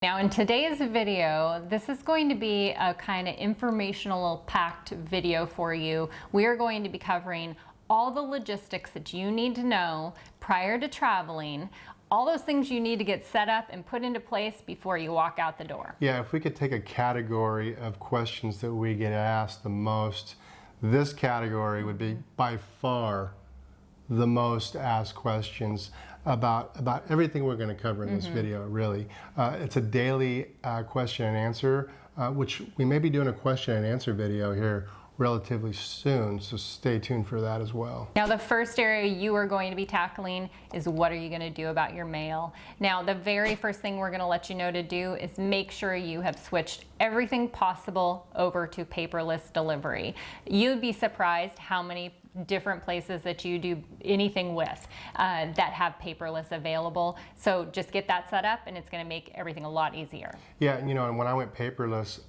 Now in today's video, this is going to be a kind of informational packed video for you. We are going to be covering all the logistics that you need to know prior to traveling, all those things you need to get set up and put into place before you walk out the door. Yeah, if we could take a category of questions that we get asked the most, this category would be by far the most asked questions about everything we're going to cover in this video, really. It's a daily question and answer, which we may be doing a question and answer video here relatively soon, so stay tuned for that as well. Now the first area you are going to be tackling is what are you going to do about your mail. Now the very first thing we're going to let you know to do is make sure you have switched everything possible over to paperless delivery. You'd be surprised how many different places that you do anything with that have paperless available. So just get that set up and it's going to make everything a lot easier. Yeah, you know, and when I went paperless,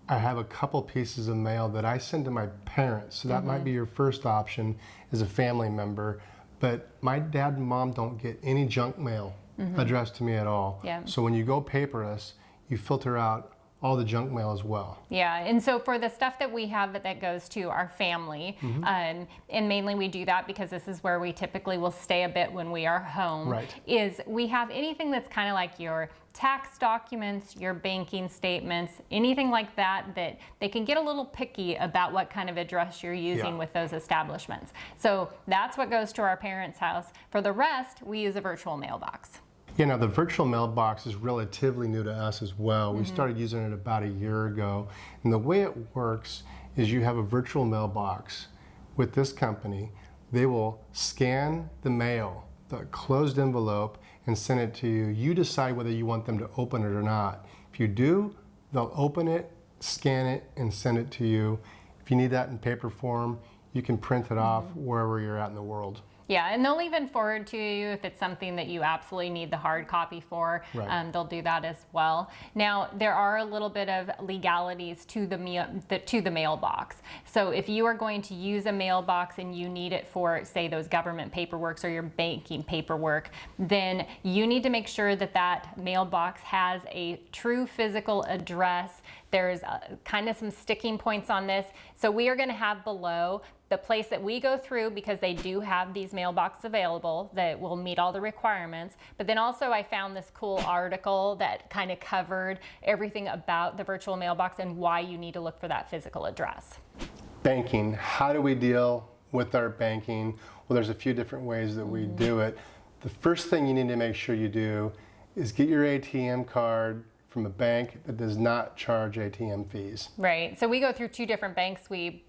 I have a couple pieces of mail that I send to my parents. So that might be your first option as a family member. But my dad and mom don't get any junk mail addressed to me at all. Yeah. So when you go paperless, you filter out all the junk mail as well. Yeah, and so for the stuff that we have that goes to our family, and mainly we do that because this is where we typically will stay a bit when we are home, is we have anything that's kind of like your tax documents, your banking statements, anything like that, that they can get a little picky about what kind of address you're using with those establishments. So that's what goes to our parents' house. For the rest, we use a virtual mailbox. You know, the virtual mailbox is relatively new to us as well. We started using it about a year ago. And the way it works is you have a virtual mailbox with this company. They will scan the mail, the closed envelope, and send it to you. You decide whether you want them to open it or not. If you do, they'll open it, scan it, and send it to you. If you need that in paper form, you can print it off wherever you're at in the world. Yeah, and they'll even forward to you if it's something that you absolutely need the hard copy for. They'll do that as well. Now, there are a little bit of legalities to the mailbox. So if you are going to use a mailbox and you need it for, say, those government paperworks or your banking paperwork, then you need to make sure that that mailbox has a true physical address. There's kind of some sticking points on this. So we are going to have below the place that we go through, because they do have these mailboxes available that will meet all the requirements. But then also I found this cool article that kind of covered everything about the virtual mailbox and why you need to look for that physical address. Banking, how do we deal with our banking? Well, there's a few different ways that we do it. The first thing you need to make sure you do is get your ATM card from a bank that does not charge ATM fees. Right. So we go through two different banks. We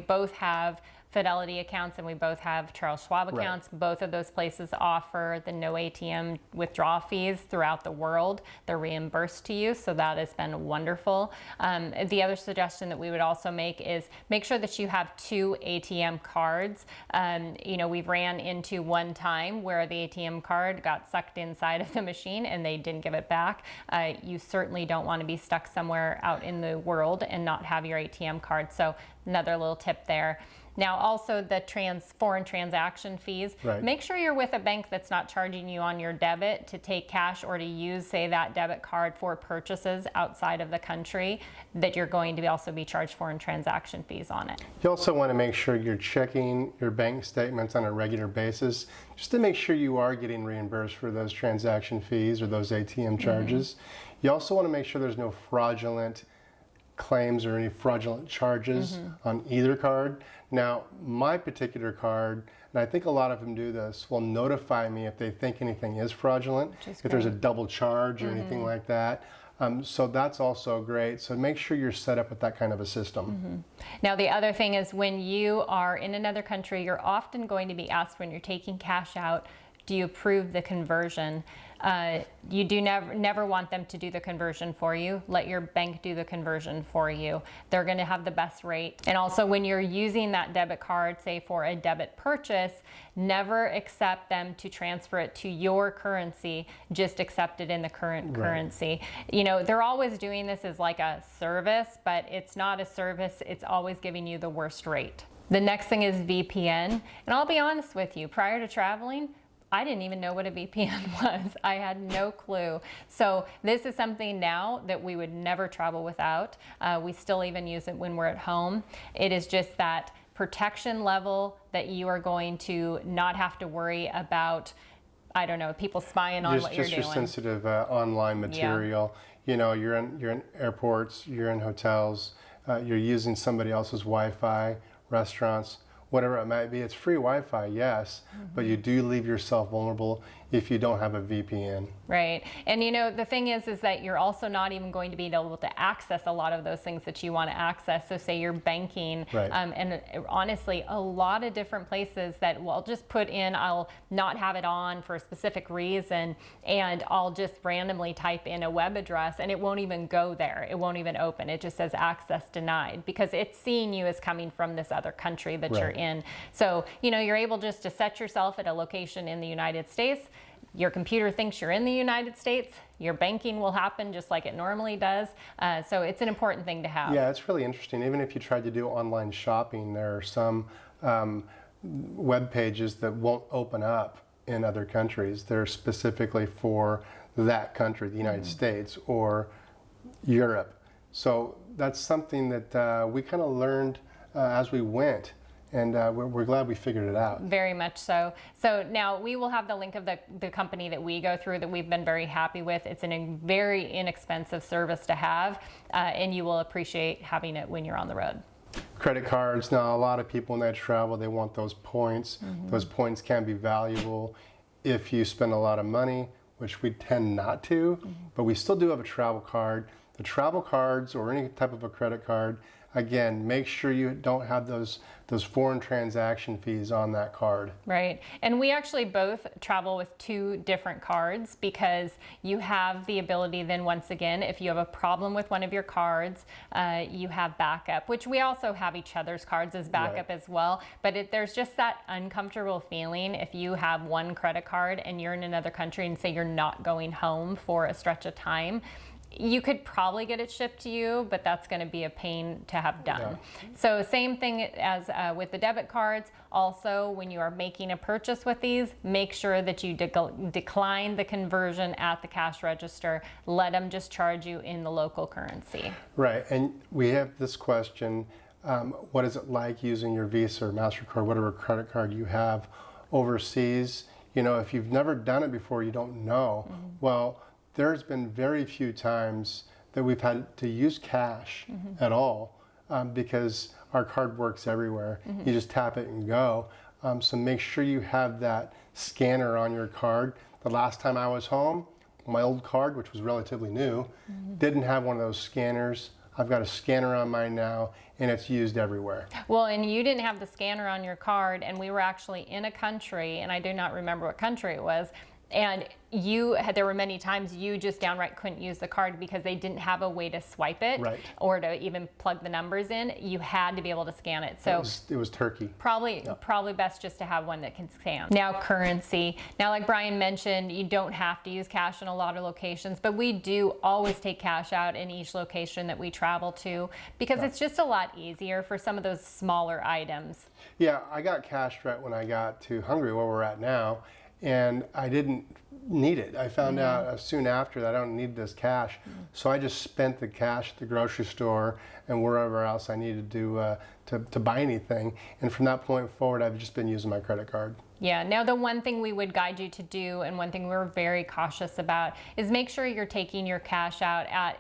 both have Fidelity accounts and we both have Charles Schwab accounts. Both of those places offer the no ATM withdrawal fees throughout the world. They're reimbursed to you, so that has been wonderful. The other suggestion that we would also make is make sure that you have two ATM cards. You know, we've ran into one time where the ATM card got sucked inside of the machine and they didn't give it back. You certainly don't want to be stuck somewhere out in the world and not have your ATM card. So another little tip there. Now also the foreign transaction fees. Make sure you're with a bank that's not charging you on your debit to take cash or to use, say, that debit card for purchases outside of the country that you're going to also be charged foreign transaction fees on it. You also want to make sure you're checking your bank statements on a regular basis just to make sure you are getting reimbursed for those transaction fees or those ATM charges. You also want to make sure there's no fraudulent claims or any fraudulent charges on either card. Now, my particular card, and I think a lot of them do this, will notify me if they think anything is fraudulent, if there's a double charge or anything like that. So that's also great. So make sure you're set up with that kind of a system. Now, the other thing is when you are in another country, you're often going to be asked when you're taking cash out, do you approve the conversion? You do never want them to do the conversion for you. Let your bank do the conversion for you. They're going to have the best rate. And also when you're using that debit card, say for a debit purchase, never accept them to transfer it to your currency. Just accept it in the current currency. You know, they're always doing this as like a service, but it's not a service. It's always giving you the worst rate. The next thing is VPN. And I'll be honest with you, prior to traveling, I didn't even know what a VPN was. I had no clue. So this is something now that we would never travel without. We still even use it when we're at home. It is just that protection level that you are going to not have to worry about, I don't know, people spying on what you're doing. Just your sensitive online material. You know, you're in airports, you're in hotels, you're using somebody else's Wi-Fi, restaurants, whatever it might be. It's free Wi-Fi, yes, but you do leave yourself vulnerable if you don't have a VPN. Right. And you know, the thing is that you're also not even going to be able to access a lot of those things that you want to access. So say you're banking, right. And honestly, a lot of different places that I'll just put in, I'll not have it on for a specific reason, and I'll just randomly type in a web address and it won't even go there. It won't even open. It just says access denied because it's seeing you as coming from this other country that you're in. So, you know, you're able just to set yourself at a location in the United States. Your computer thinks you're in the United States. Your banking will happen just like it normally does. So it's an important thing to have. Yeah, it's really interesting. Even if you tried to do online shopping, there are some web pages that won't open up in other countries. They're specifically for that country, the United States or Europe. So that's something that we kind of learned as we went. And we're glad we figured it out. Very much so. So now we will have the link of the company that we go through that we've been very happy with. It's a very inexpensive service to have, and you will appreciate having it when you're on the road. Credit cards. Now, a lot of people when they travel, they want those points. Those points can be valuable if you spend a lot of money, which we tend not to, but we still do have a travel card. The travel cards or any type of a credit card, again, make sure you don't have those foreign transaction fees on that card. Right. And we actually both travel with 2 different cards because you have the ability then once again, if you have a problem with one of your cards, you have backup, which we also have each other's cards as backup as well. But there's just that uncomfortable feeling if you have one credit card and you're in another country and say you're not going home for a stretch of time. You could probably get it shipped to you, but that's going to be a pain to have done. Yeah. So same thing as with the debit cards. Also, when you are making a purchase with these, make sure that you decline the conversion at the cash register. Let them just charge you in the local currency. Right, and we have this question, what is it like using your Visa or MasterCard, whatever credit card you have overseas? You know, if you've never done it before, you don't know. Well, there's been very few times that we've had to use cash at all because our card works everywhere. You just tap it and go. So make sure you have that scanner on your card. The last time I was home, my old card, which was relatively new, didn't have one of those scanners. I've got a scanner on mine now, and it's used everywhere. Well, and you didn't have the scanner on your card, and we were actually in a country, and I do not remember what country it was, and there were many times you just downright couldn't use the card because they didn't have a way to swipe it or to even plug the numbers in. You had to be able to scan it. So it was Turkey. Probably best just to have one that can scan. Now currency. Now like Brian mentioned, you don't have to use cash in a lot of locations, but we do always take cash out in each location that we travel to because it's just a lot easier for some of those smaller items. Yeah, I got cash right when I got to Hungary, where we're at now, and I didn't need it. I found out soon after that I don't need this cash. So I just spent the cash at the grocery store and wherever else I needed to buy anything. And from that point forward, I've just been using my credit card. Yeah, now the one thing we would guide you to do, and one thing we're very cautious about, is make sure you're taking your cash out at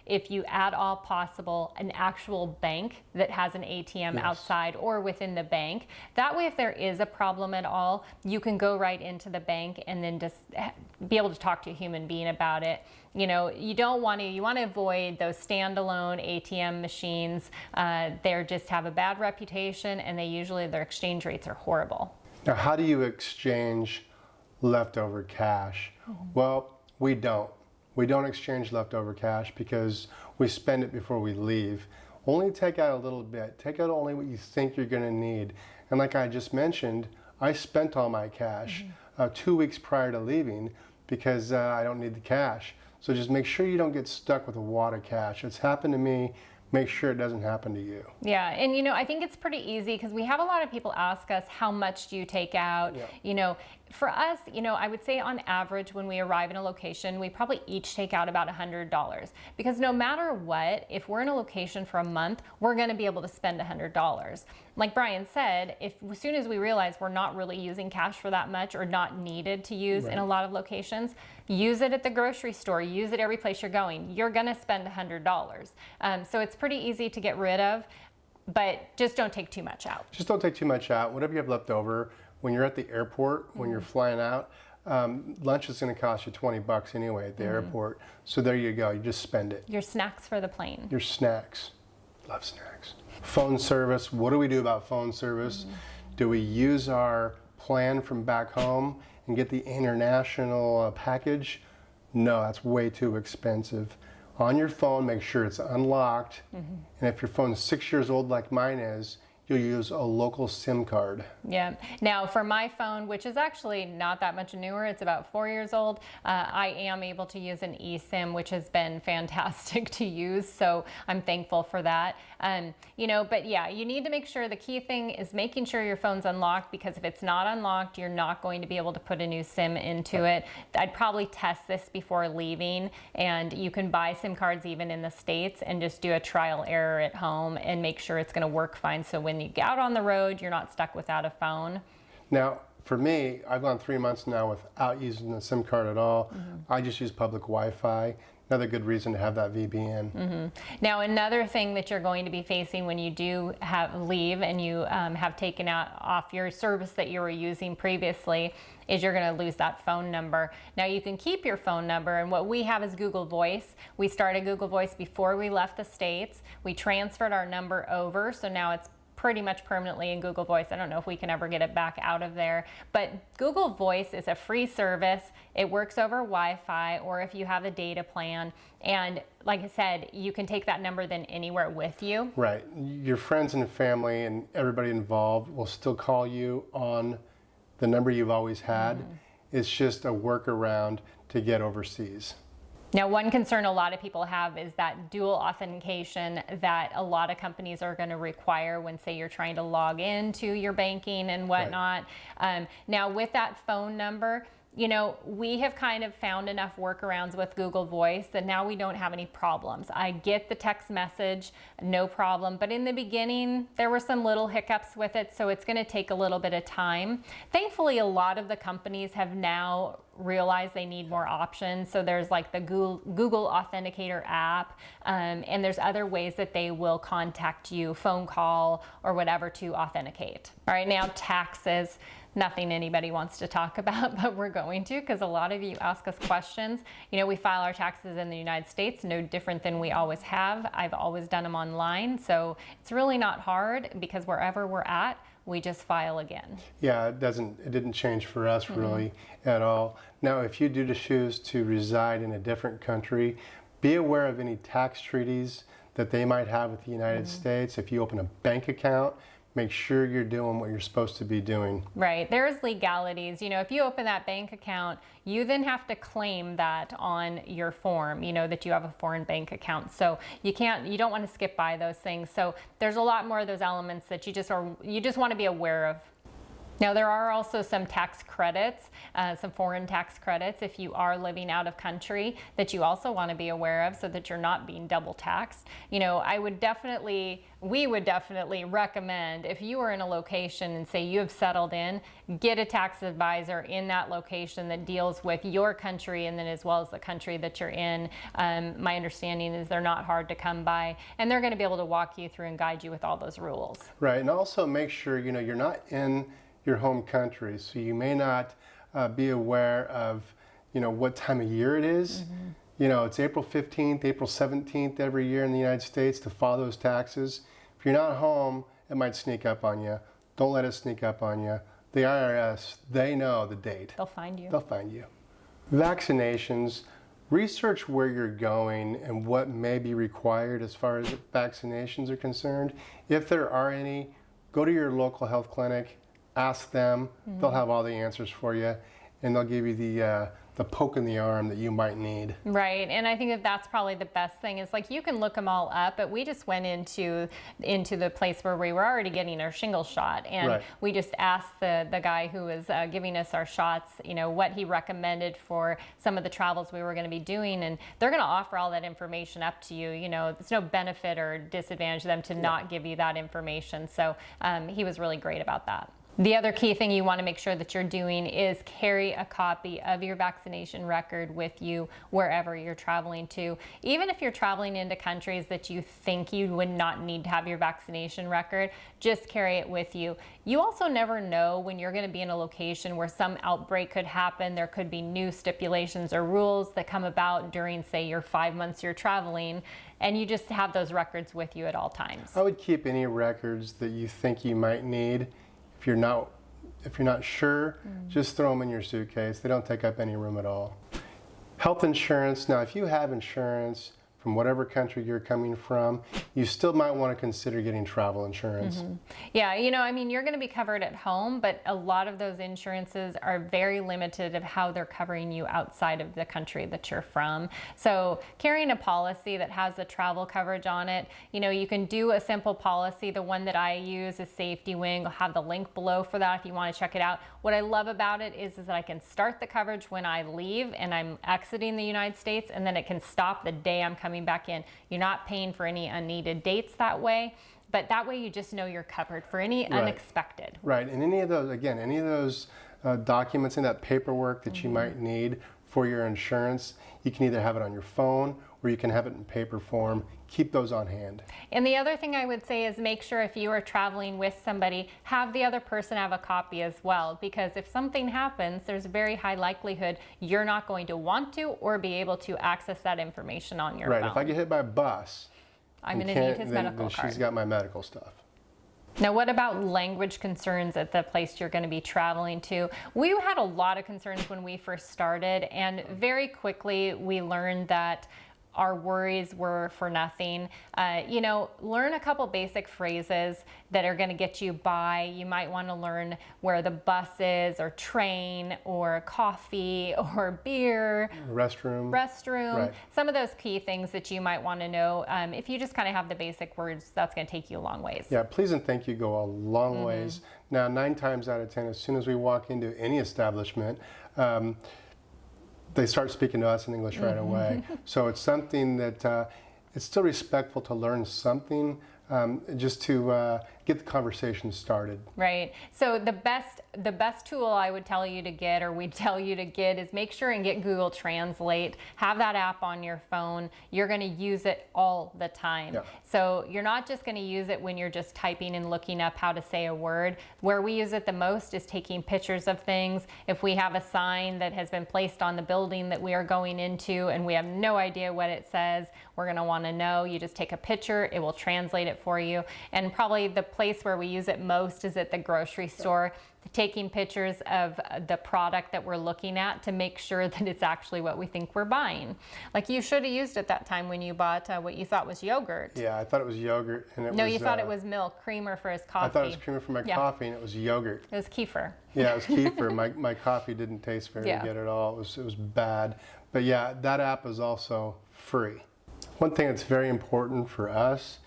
if you at all possible, an actual bank that has an ATM outside or within the bank. That way, if there is a problem at all, you can go right into the bank and then just be able to talk to a human being about it. You know, you want to avoid those standalone ATM machines. They just have a bad reputation, and their exchange rates are horrible. Now, how do you exchange leftover cash? Well, we don't. We don't exchange leftover cash because we spend it before we leave. Only take out a little bit. Take out only what you think you're going to need. And like I just mentioned, I spent all my cash 2 weeks prior to leaving because I don't need the cash. So just make sure you don't get stuck with a wad of cash. It's happened to me. Make sure it doesn't happen to you. Yeah, and you know, I think it's pretty easy because we have a lot of people ask us, how much do you take out? You know, For us, I would say on average when we arrive in a location, we probably each take out about $100, because no matter what, if we're in a location for a month, we're going to be able to spend $100. Like Brian said, as soon as we realize we're not really using cash for that much or not needed to use in a lot of locations, use it at the grocery store, use it every place you're going. You're going to spend $100. So it's pretty easy to get rid of, but just don't take too much out. Just don't take too much out. Whatever you have left over, when you're at the airport, when you're flying out, lunch is going to cost you $20 anyway at the airport. So there you go. You just spend it. Your snacks for the plane. Your snacks. Love snacks. Phone service. What do we do about phone service? Do we use our plan from back home and get the international package? No, that's way too expensive. On your phone, make sure it's unlocked. And if your phone's 6 years old like mine is, you'll use a local SIM card. Yeah. Now for my phone, which is actually not that much newer, it's about 4 years old, I am able to use an eSIM, which has been fantastic to use. So I'm thankful for that. But yeah, you need to make sure, the key thing is making sure your phone's unlocked, because if it's not unlocked, you're not going to be able to put a new SIM into it. I'd probably test this before leaving, and you can buy SIM cards even in the States and just do a trial error at home and make sure it's going to work fine. So when you get out on the road, you're not stuck without a phone. Now, for me, I've gone 3 months now without using the SIM card at all. I just use public Wi-Fi. Another good reason to have that VPN. Now, another thing that you're going to be facing when you do leave and you have taken off your service that you were using previously is you're going to lose that phone number. Now, you can keep your phone number, and what we have is Google Voice. We started Google Voice before we left the States. We transferred our number over, so now it's pretty much permanently in Google Voice. I don't know if we can ever get it back out of there, but Google Voice is a free service. It works over Wi-Fi, or if you have a data plan. And like I said, you can take that number then anywhere with you. Right. Your friends and family and everybody involved will still call you on the number you've always had. It's just a workaround to get overseas. Now, one concern a lot of people have is that dual authentication that a lot of companies are going to require when, say, you're trying to log into your banking and whatnot. Now, with that phone number, we have kind of found enough workarounds with Google Voice that now we don't have any problems. I get the text message, no problem. But in the beginning, there were some little hiccups with it, so it's going to take a little bit of time. Thankfully, a lot of the companies have now realized they need more options. So there's like the Google Authenticator app, and there's other ways that they will contact you, phone call or whatever, to authenticate. All right, now taxes. Nothing anybody wants to talk about, but we're going to, because a lot of you ask us questions. We file our taxes in the United States, no different than we always have. I've always done them online, so it's really not hard, because wherever we're at, we just file again. Yeah, it didn't change for us really at all. Now, if you do choose to reside in a different country, be aware of any tax treaties that they might have with the United States. If you open a bank account, make sure you're doing what you're supposed to be doing. Right. There's legalities. If you open that bank account, you then have to claim that on your form, that you have a foreign bank account. So you don't want to skip by those things. So there's a lot more of those elements that you just want to be aware of. Now, there are also some tax credits, some foreign tax credits if you are living out of country, that you also want to be aware of so that you're not being double taxed. We would definitely recommend, if you are in a location and say you have settled in, get a tax advisor in that location that deals with your country and then as well as the country that you're in. My understanding is they're not hard to come by, and they're going to be able to walk you through and guide you with all those rules. Right, and also make sure you're not in your home country, so you may not be aware of what time of year it is. It's April 15th, April 17th every year in the United States to file those taxes. If you're not home, it might sneak up on you. Don't let it sneak up on you. The IRS, they know the date. They'll find you. They'll find you. Vaccinations. Research where you're going and what may be required as far as vaccinations are concerned. If there are any, go to your local health clinic. Ask them. They'll have all the answers for you, and they'll give you the poke in the arm that you might need. Right, and I think that that's probably the best thing is like you can look them all up, but we just went into the place where we were already getting our shingle shot, and we just asked the guy who was giving us our shots, you know, what he recommended for some of the travels we were going to be doing, and they're going to offer all that information up to you. You know, there's no benefit or disadvantage to them to not give you that information. So he was really great about that. The other key thing you want to make sure that you're doing is carry a copy of your vaccination record with you wherever you're traveling to. Even if you're traveling into countries that you think you would not need to have your vaccination record, just carry it with you. You also never know when you're going to be in a location where some outbreak could happen. There could be new stipulations or rules that come about during, say, your 5 months you're traveling, and you just have those records with you at all times. I would keep any records that you think you might need. If you're not sure, just throw them in your suitcase. They don't take up any room at all. Health insurance. Now, if you have insurance from whatever country you're coming from, you still might want to consider getting travel insurance. Yeah, you know, I mean, you're going to be covered at home, but a lot of those insurances are very limited of how they're covering you outside of the country that you're from. So carrying a policy that has the travel coverage on it, you know, you can do a simple policy. The one that I use is Safety Wing. I'll have the link below for that if you want to check it out. What I love about it is that I can start the coverage when I leave and I'm exiting the United States, and then it can stop the day I'm coming back in. You're not paying for any unneeded dates that way, but that way you just know you're covered for any unexpected. Right, and any of those documents and that paperwork that you might need for your insurance, you can either have it on your phone or you can have it in paper form. Keep those on hand. And the other thing I would say is make sure if you are traveling with somebody, have the other person have a copy as well, because if something happens, there's a very high likelihood you're not going to want to or be able to access that information on your phone. Right, if I get hit by a bus, I'm going to need his medical card. She's got my medical stuff. Now, what about language concerns at the place you're going to be traveling to? We had a lot of concerns when we first started, and very quickly we learned that our worries were for nothing. You know, learn a couple basic phrases that are going to get you by. You might want to learn where the bus is, or train, or coffee, or beer. Restroom. Right. Some of those key things that you might want to know. If you just kind of have the basic words, that's going to take you a long ways. Yeah, please and thank you go a long ways. Now, 9 times out of 10, as soon as we walk into any establishment, they start speaking to us in English right away. So it's something that it's still respectful to learn something, just to get the conversation started. Right. So the best tool I would tell you to get, or we'd tell you to get, is make sure and get Google Translate. Have that app on your phone. You're going to use it all the time. Yeah. So you're not just going to use it when you're just typing and looking up how to say a word. Where we use it the most is taking pictures of things. If we have a sign that has been placed on the building that we are going into and we have no idea what it says, we're going to want to know. You just take a picture, it will translate it for you. And probably the place where we use it most is at the grocery store, taking pictures of the product that we're looking at to make sure that it's actually what we think we're buying. Like you should have used it that time when you bought what you thought was yogurt. Yeah, I thought it was yogurt. And it no, was, you thought it was milk, creamer for his coffee. I thought it was creamer for my coffee, and it was yogurt. It was kefir. Yeah, it was kefir. my coffee didn't taste very good at all. It was bad. But yeah, that app is also free. One thing that's very important for us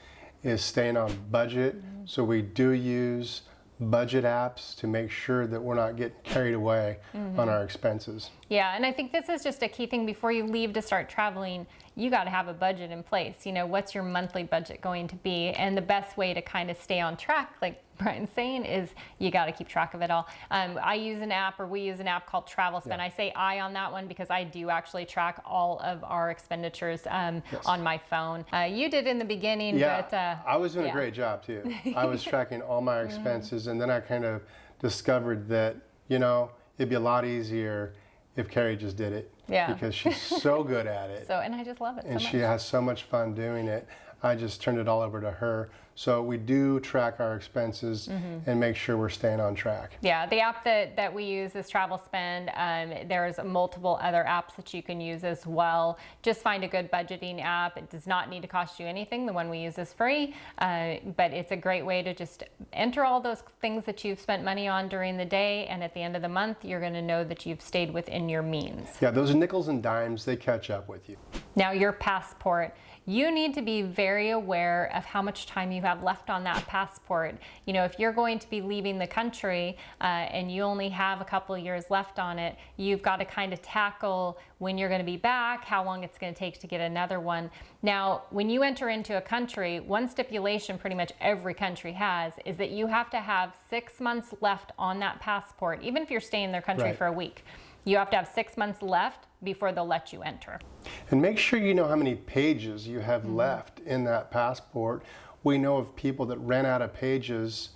is staying on budget. So we do use budget apps to make sure that we're not getting carried away on our expenses. Yeah, and I think this is just a key thing before you leave to start traveling. You got to have a budget in place. You know, what's your monthly budget going to be? And the best way to kind of stay on track, like Brian's saying, is you got to keep track of it all. I use an app, or we use an app called Travel Spend. I say I on that one because I do actually track all of our expenditures on my phone. You did in the beginning, but I was doing a great job too. I was tracking all my expenses, and then I kind of discovered that, you know, it'd be a lot easier if Carrie just did it. Yeah. Because she's so good at it. And I just love it and so much. she has so much fun doing it. I just turned it all over to her. So we do track our expenses and make sure we're staying on track. Yeah, the app that we use is Travel Spend. There's multiple other apps that you can use as well. Just find a good budgeting app. It does not need to cost you anything. The one we use is free, but it's a great way to just enter all those things that you've spent money on during the day, and at the end of the month, you're going to know that you've stayed within your means. Yeah, those nickels and dimes, they catch up with you. Now, your passport. You need to be very aware of how much time you have left on that passport. You know, if you're going to be leaving the country and you only have a couple years left on it, you've got to kind of tackle when you're going to be back, how long it's going to take to get another one. Now, when you enter into a country, one stipulation pretty much every country has is that you have to have 6 months left on that passport, even if you're staying in their country for a week. You have to have 6 months left before they'll let you enter. And make sure you know how many pages you have left in that passport. We know of people that ran out of pages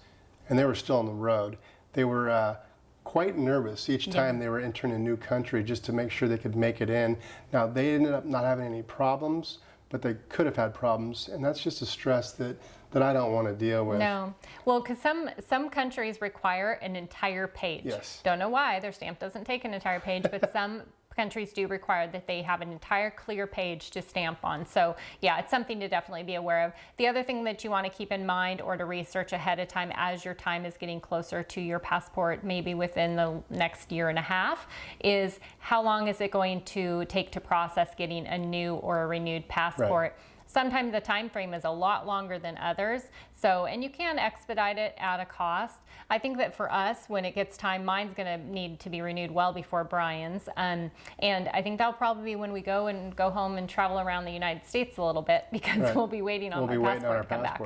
and they were still on the road. They were quite nervous each time they were entering a new country just to make sure they could make it in. Now, they ended up not having any problems, but they could have had problems, and that's just a stress that I don't want to deal with. No. Well, because some countries require an entire page. Yes. Don't know why. Their stamp doesn't take an entire page, but some countries do require that they have an entire clear page to stamp on. So yeah, it's something to definitely be aware of. The other thing that you want to keep in mind or to research ahead of time as your time is getting closer to your passport, maybe within the next year and a half, is how long is it going to take to process getting a new or a renewed passport. Right. Sometimes the time frame is a lot longer than others. So, and you can expedite it at a cost. I think that for us, when it gets time, mine's going to need to be renewed well before Brian's. And I think that'll probably be when we go home and travel around the United States a little bit, because we'll be waiting on our passport to come back.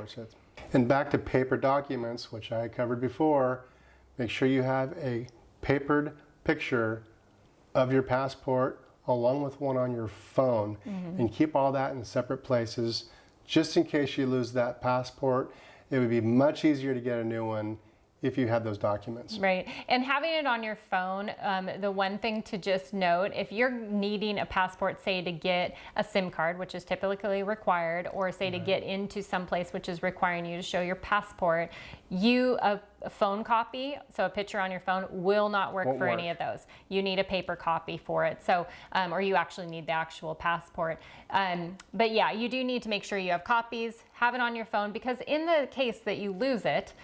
And back to paper documents, which I covered before, make sure you have a papered picture of your passport along with one on your phone, and keep all that in separate places just in case you lose that passport. It would be much easier to get a new one if you had those documents. Right. And having it on your phone, the one thing to just note, if you're needing a passport, say to get a SIM card, which is typically required, or say to get into some place which is requiring you to show your passport, a phone copy, so a picture on your phone, will not work for any of those. You need a paper copy for it. So, or you actually need the actual passport. But yeah, you do need to make sure you have copies, have it on your phone, because in the case that you lose it,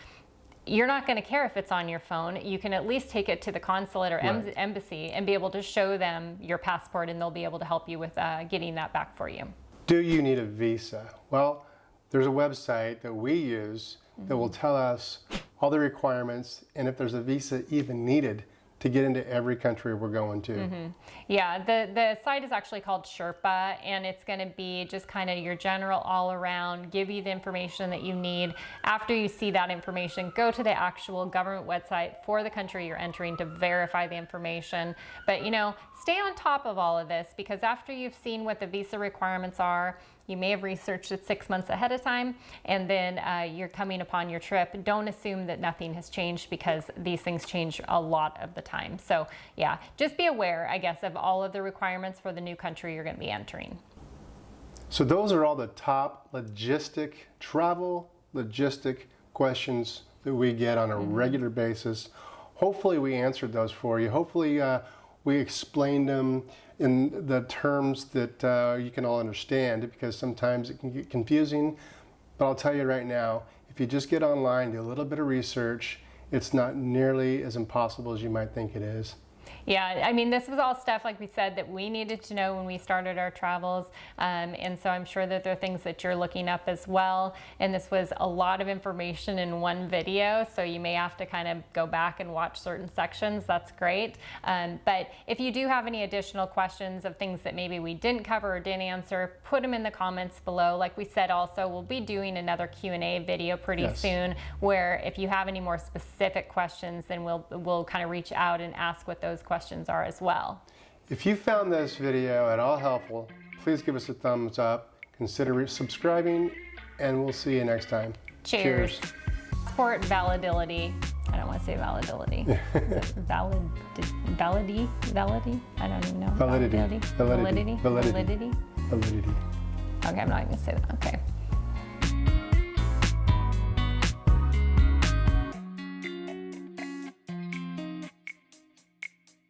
you're not going to care if it's on your phone. You can at least take it to the consulate or embassy and be able to show them your passport, and they'll be able to help you with getting that back for you. Do you need a visa? Well, there's a website that we use that will tell us all the requirements and if there's a visa even needed to get into every country we're going to. Yeah, the site is actually called Sherpa, and it's going to be just kind of your general all around, give you the information that you need. After you see that information, go to the actual government website for the country you're entering to verify the information. But you know, stay on top of all of this, because after you've seen what the visa requirements are, you may have researched it 6 months ahead of time, and then you're coming upon your trip. Don't assume that nothing has changed, because these things change a lot of the time. So yeah, just be aware, I guess, of all of the requirements for the new country you're going to be entering. So those are all the top travel logistic questions that we get on a regular basis. Hopefully we answered those for you. Hopefully we explained them in the terms that you can all understand, because sometimes it can get confusing. But I'll tell you right now, if you just get online, do a little bit of research, it's not nearly as impossible as you might think it is. Yeah, I mean, this was all stuff, like we said, that we needed to know when we started our travels. And so I'm sure that there are things that you're looking up as well. And this was a lot of information in one video, so you may have to kind of go back and watch certain sections. That's great. But if you do have any additional questions of things that maybe we didn't cover or didn't answer, put them in the comments below. Like we said, also, we'll be doing another Q&A video pretty soon, where if you have any more specific questions, then we'll kind of reach out and ask what those questions are as well. If you found this video at all helpful, please give us a thumbs up, consider subscribing, and we'll see you next time. Cheers. Passport validity. I don't want to say validity. Is it validity? I don't even know. Validity. Validity. Okay, I'm not even going to say that. Okay.